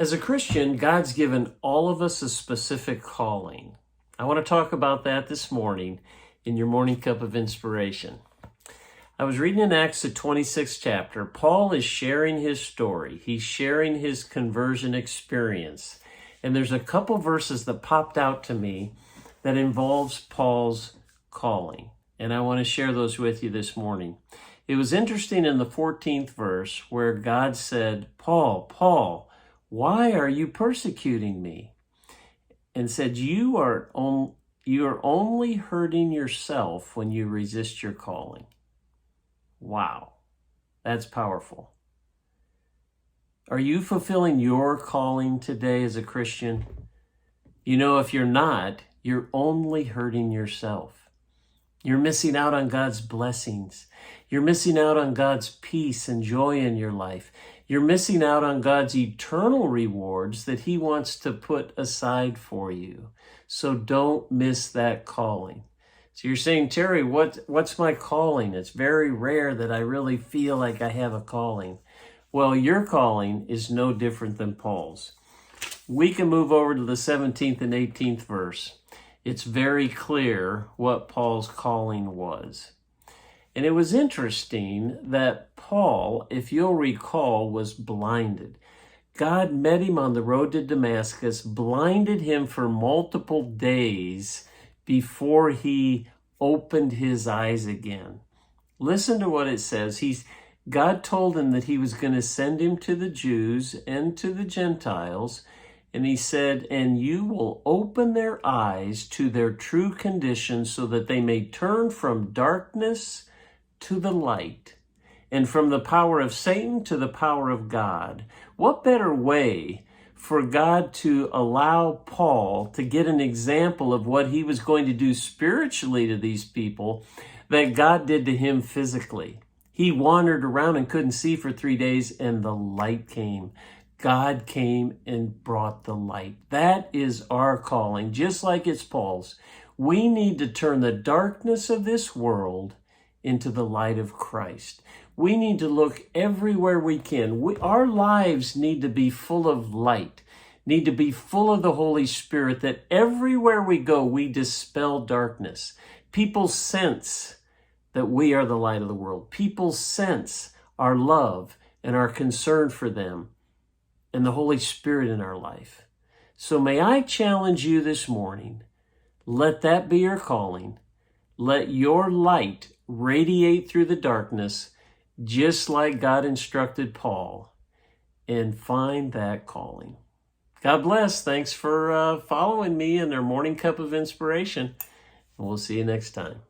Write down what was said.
As a Christian, God's given all of us a specific calling. I want to talk about that this morning in your morning cup of inspiration. I was reading in Acts, the 26th chapter. Paul is sharing his story. He's sharing his conversion experience. And there's a couple verses that popped out to me that involves Paul's calling. And I want to share those with you this morning. It was interesting in the 14th verse where God said, Paul, why are you persecuting me? And said, you are only hurting yourself when you resist your calling. Wow, that's powerful. Are you fulfilling your calling today as a Christian? You know, if you're not, you're only hurting yourself. You're missing out on God's blessings. You're missing out on God's peace and joy in your life. You're missing out on God's eternal rewards that He wants to put aside for you. So don't miss that calling. So you're saying, Terry, what's my calling? It's very rare that I really feel like I have a calling. Well, your calling is no different than Paul's. We can move over to the 17th and 18th verse. It's very clear what Paul's calling was. And it was interesting that Paul, if you'll recall, was blinded. God met him on the road to Damascus, blinded him for multiple days before he opened his eyes again. Listen to what it says. God told him that he was going to send him to the Jews and to the Gentiles. And he said, and you will open their eyes to their true condition so that they may turn from darkness to the light, and from the power of Satan to the power of God. What better way for God to allow Paul to get an example of what he was going to do spiritually to these people that God did to him physically? He wandered around and couldn't see for 3 days, and the light came. God came and brought the light. That is our calling, just like it's Paul's. We need to turn the darkness of this world into the light of Christ. We need to look everywhere we can. Our lives need to be full of light, need to be full of the Holy Spirit, that everywhere we go, we dispel darkness. People sense that we are the light of the world. People sense our love and our concern for them and the Holy Spirit in our life. So may I challenge you this morning, let that be your calling. Let your light radiate through the darkness, just like God instructed Paul, and find that calling. God bless. Thanks for following me in our morning cup of inspiration. And we'll see you next time.